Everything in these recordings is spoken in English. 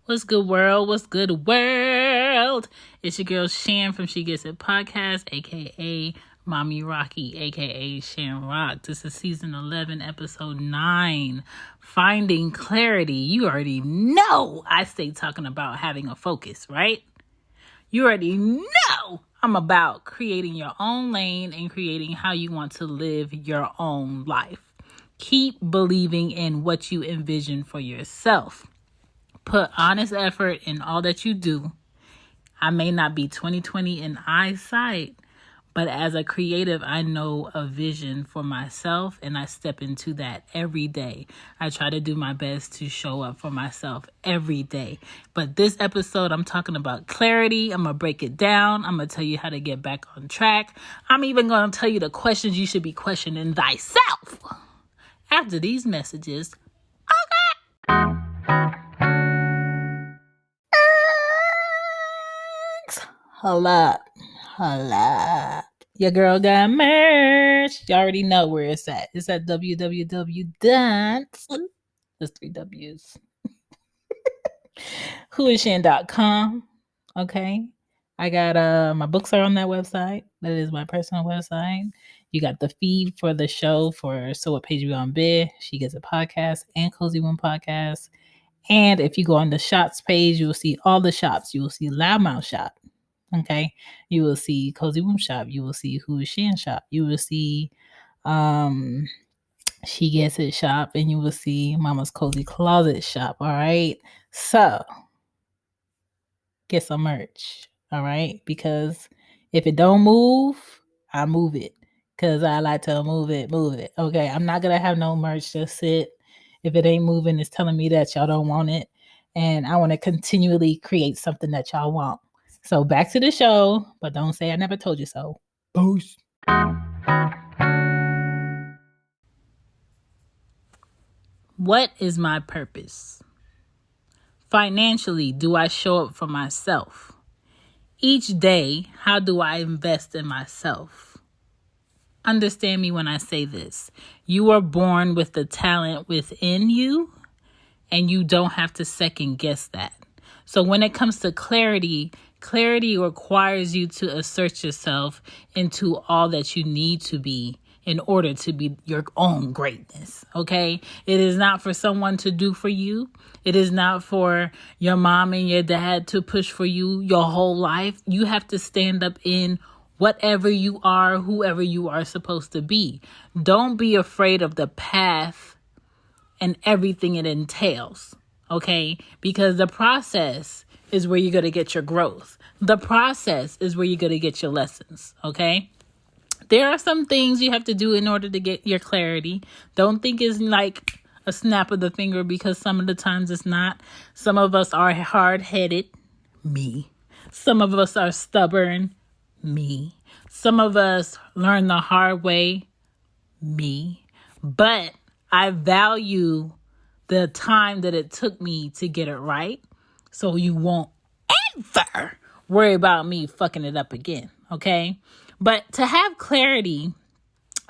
What's good, world? What's good, world? It's your girl Shan from She Gets It Podcast, aka Mommy Rocky, aka Shan Rock. This is season 11, episode 9. Finding clarity. You already know I stay talking about having a focus, right? You already know I'm about creating your own lane and creating how you want to live your own life. Keep believing in what you envision for yourself. Put honest effort in all that you do. I may not be 20/20 in eyesight, but as a creative, I know a vision for myself and I step into that every day. I try to do my best to show up for myself every day. But this episode, I'm talking about clarity. I'm going to break it down. I'm going to tell you how to get back on track. I'm even going to tell you the questions you should be questioning thyself. After these messages, Holla. Your girl got merch. You already know where it's at. It's at www. There's 3 W's. whoisshan.com. Okay. I got my books are on that website. That is my personal website. You got the feed for the show for So What Page We On Bid. She Gets a Podcast and Cozy Womb Podcast. And if you go on the shops page, you will see all the shops. You will see Loudmouth Shop. Okay, you will see Cozy Womb Shop. You will see Who Is Shan Shop. You will see She Gets It Shop, and you will see Mama's Cozy Closet Shop. All right, so get some merch. All right, because if it don't move, I move it. Because I like to move it. Okay, I'm not gonna have no merch just sit. If it ain't moving, it's telling me that y'all don't want it, and I want to continually create something that y'all want. So back to the show, but don't say I never told you so. Boost. What is my purpose? Financially, do I show up for myself? Each day, how do I invest in myself? Understand me when I say this. You are born with the talent within you, and you don't have to second guess that. So when it comes to clarity requires you to assert yourself into all that you need to be in order to be your own greatness, okay? It is not for someone to do for you. It is not for your mom and your dad to push for you your whole life. You have to stand up in whatever you are, whoever you are supposed to be. Don't be afraid of the path and everything it entails, okay? Because the process is where you're going to get your growth. The process is where you're going to get your lessons, okay? There are some things you have to do in order to get your clarity. Don't think it's like a snap of the finger, because some of the times it's not. Some of us are hard-headed, me. Some of us are stubborn, me. Some of us learn the hard way, me. But I value the time that it took me to get it right. So you won't ever worry about me fucking it up again, okay? But to have clarity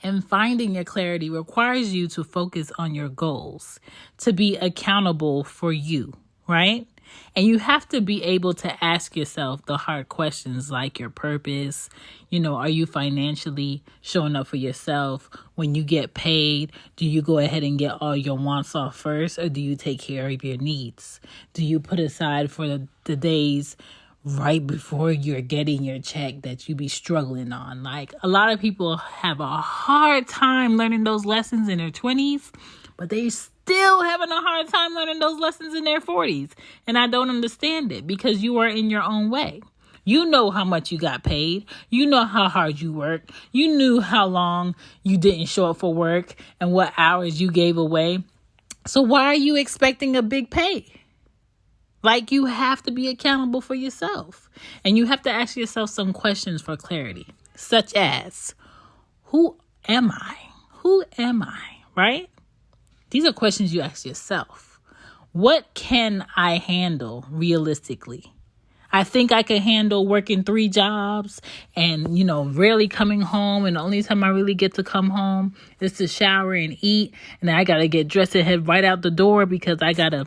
and finding your clarity requires you to focus on your goals, to be accountable for you, right? And you have to be able to ask yourself the hard questions like your purpose. Are you financially showing up for yourself? When you get paid, do you go ahead and get all your wants off first, or do you take care of your needs? Do you put aside for the days right before you're getting your check that you be struggling on? Like, a lot of people have a hard time learning those lessons in their 20s, but they still having a hard time learning those lessons in their 40s. And I don't understand it, because you are in your own way. You know how much you got paid. You know how hard you worked. You knew how long you didn't show up for work and what hours you gave away. So why are you expecting a big pay? Like, you have to be accountable for yourself. And you have to ask yourself some questions for clarity, such as, who am I? Who am I? Right? These are questions you ask yourself. What can I handle realistically? I think I can handle working 3 jobs and, rarely coming home. And the only time I really get to come home is to shower and eat. And then I got to get dressed and head right out the door because I got to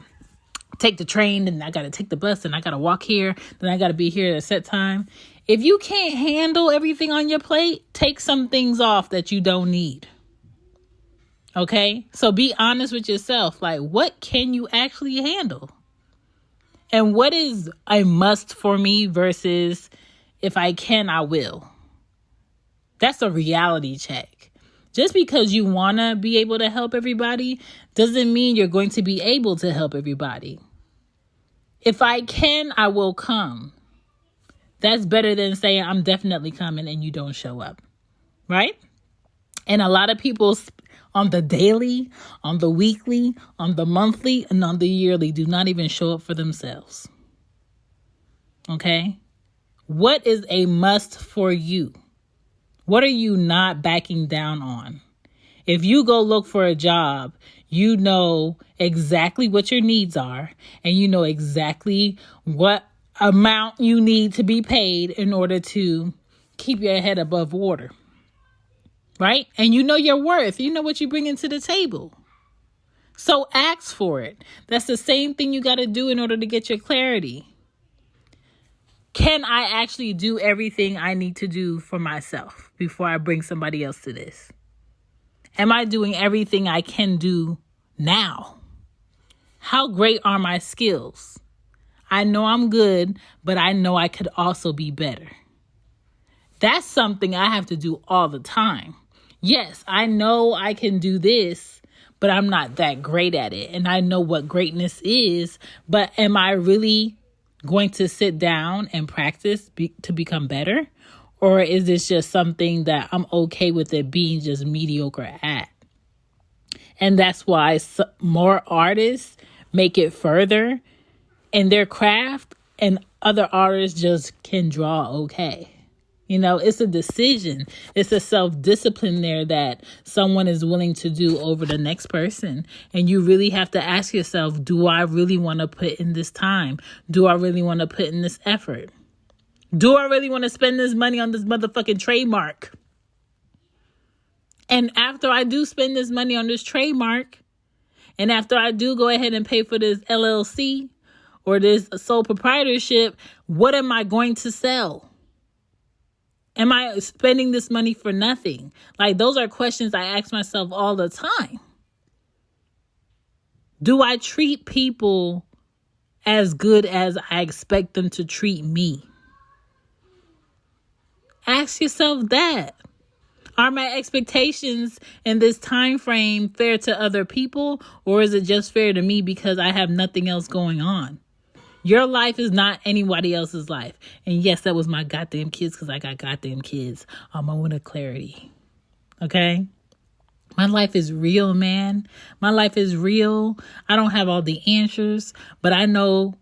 take the train, and I got to take the bus, and I got to walk here, then I got to be here at a set time. If you can't handle everything on your plate, take some things off that you don't need. Okay? So be honest with yourself. Like, what can you actually handle? And what is a must for me versus if I can, I will? That's a reality check. Just because you want to be able to help everybody doesn't mean you're going to be able to help everybody. If I can, I will come. That's better than saying I'm definitely coming and you don't show up. Right? And a lot of people on the daily, on the weekly, on the monthly, and on the yearly do not even show up for themselves. Okay? What is a must for you? What are you not backing down on? If you go look for a job, you know exactly what your needs are, and you know exactly what amount you need to be paid in order to keep your head above water. Right? And you know your worth. You know what you bring into the table. So ask for it. That's the same thing you got to do in order to get your clarity. Can I actually do everything I need to do for myself before I bring somebody else to this? Am I doing everything I can do now? How great are my skills? I know I'm good, but I know I could also be better. That's something I have to do all the time. Yes, I know I can do this, but I'm not that great at it. And I know what greatness is, but am I really going to sit down and practice to become better? Or is this just something that I'm okay with it being just mediocre at? And that's why more artists make it further in their craft and other artists just can draw okay. You know, it's a decision. It's a self-discipline there that someone is willing to do over the next person. And you really have to ask yourself, do I really want to put in this time? Do I really want to put in this effort? Do I really want to spend this money on this motherfucking trademark? And after I do spend this money on this trademark, and after I do go ahead and pay for this LLC or this sole proprietorship, what am I going to sell? Am I spending this money for nothing? Like, those are questions I ask myself all the time. Do I treat people as good as I expect them to treat me? Ask yourself that. Are my expectations in this time frame fair to other people, or is it just fair to me because I have nothing else going on? Your life is not anybody else's life. And yes, that was my goddamn kids because I got goddamn kids. I want a clarity. Okay? My life is real, man. My life is real. I don't have all the answers, but I know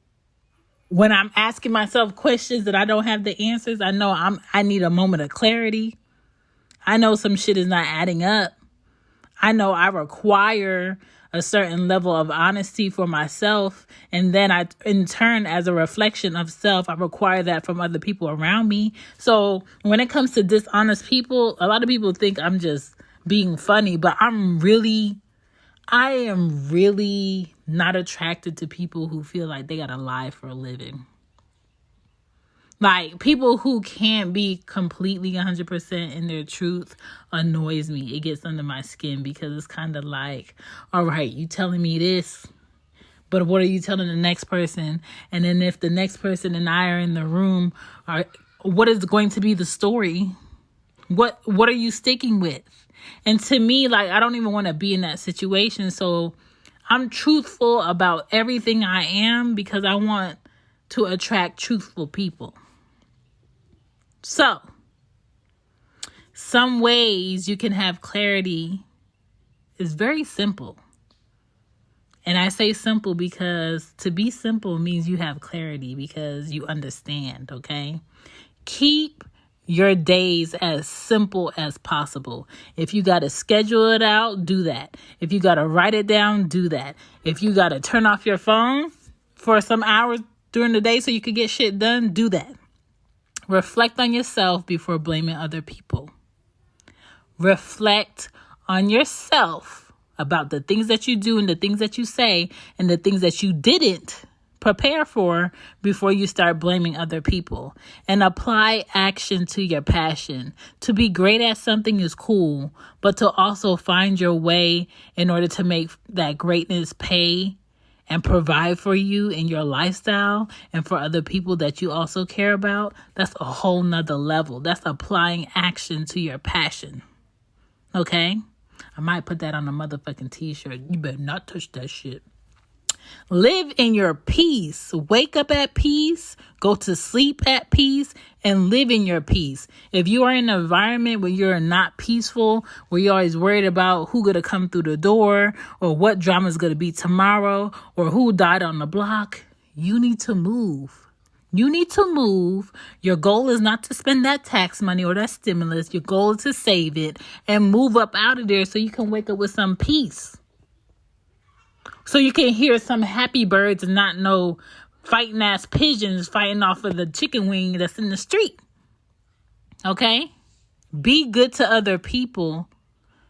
when I'm asking myself questions that I don't have the answers, I know I need a moment of clarity. I know some shit is not adding up. I know I require a certain level of honesty for myself. And then I, in turn, as a reflection of self, I require that from other people around me. So when it comes to dishonest people, a lot of people think I'm just being funny, but I am really not attracted to people who feel like they gotta lie for a living. Like, people who can't be completely 100% in their truth annoys me. It gets under my skin because it's kind of like, all right, you telling me this, but what are you telling the next person? And then if the next person and I are in the room, what is going to be the story? What are you sticking with? And to me, like, I don't even want to be in that situation. So I'm truthful about everything I am because I want to attract truthful people. So, some ways you can have clarity is very simple. And I say simple because to be simple means you have clarity because you understand, okay? Keep your days as simple as possible. If you got to schedule it out, do that. If you got to write it down, do that. If you got to turn off your phone for some hours during the day so you could get shit done, do that. Reflect on yourself before blaming other people. Reflect on yourself about the things that you do and the things that you say and the things that you didn't prepare for before you start blaming other people. And apply action to your passion. To be great at something is cool, but to also find your way in order to make that greatness pay and provide for you in your lifestyle and for other people that you also care about, that's a whole nother level. That's applying action to your passion. Okay? I might put that on a motherfucking t-shirt. You better not touch that shit. Live in your peace. Wake up at peace. Go to sleep at peace and live in your peace. If you are in an environment where you're not peaceful, where you're always worried about who's going to come through the door or what drama is going to be tomorrow or who died on the block, you need to move. You need to move. Your goal is not to spend that tax money or that stimulus. Your goal is to save it and move up out of there so you can wake up with some peace. So you can hear some happy birds and not no fighting ass pigeons fighting off of the chicken wing that's in the street. Okay? Be good to other people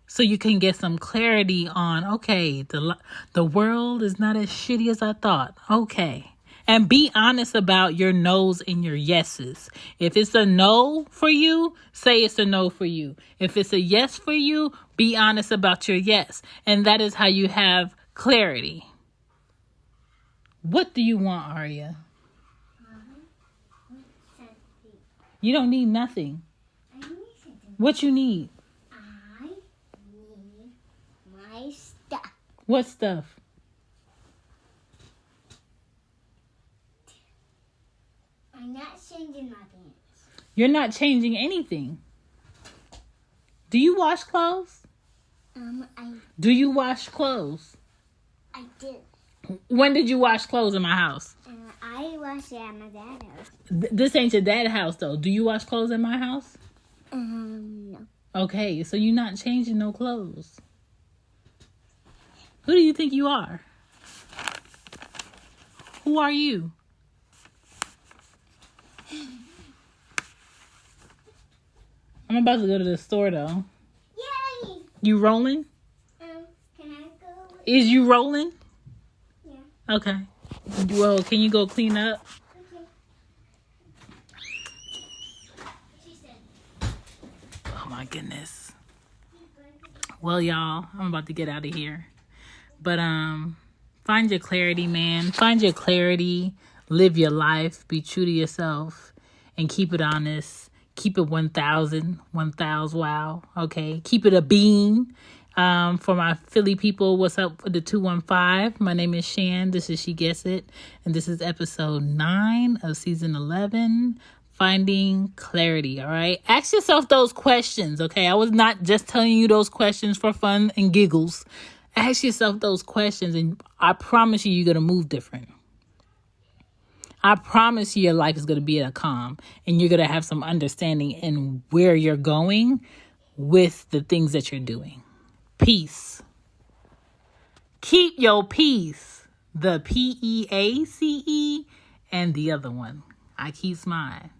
so you can get some clarity on, okay, the world is not as shitty as I thought. Okay. And be honest about your no's and your yeses. If it's a no for you, say it's a no for you. If it's a yes for you, be honest about your yes. And that is how you have clarity. What do you want, Arya? You don't need nothing. What you need? I need my stuff. What stuff? I'm not changing my pants. You're not changing anything. Do you wash clothes? Do you wash clothes? I did. When did you wash clothes in my house? I washed it at my dad's house. This ain't your dad's house, though. Do you wash clothes in my house? No. Okay, so you're not changing no clothes. Who do you think you are? Who are you? I'm about to go to the store, though. Yay! You rolling? Can I go? Is you rolling? Yeah. Okay. Well, can you go clean up? Okay. She said. Oh, my goodness. Well, y'all, I'm about to get out of here. But, find your clarity, man. Find your clarity. Live your life. Be true to yourself. And keep it honest. Keep it 1,000. 1,000, wow. Okay. Keep it a bean. For my Philly people, what's up with the 215? My name is Shan. This is She Gets It. And this is episode 9 of season 11. Finding clarity, all right? Ask yourself those questions, okay? I was not just telling you those questions for fun and giggles. Ask yourself those questions, and I promise you, you're going to move different. I promise you your life is going to be at a calm, and you're going to have some understanding in where you're going with the things that you're doing. Peace. Keep your peace. The PEACE and the other one. I keep mine.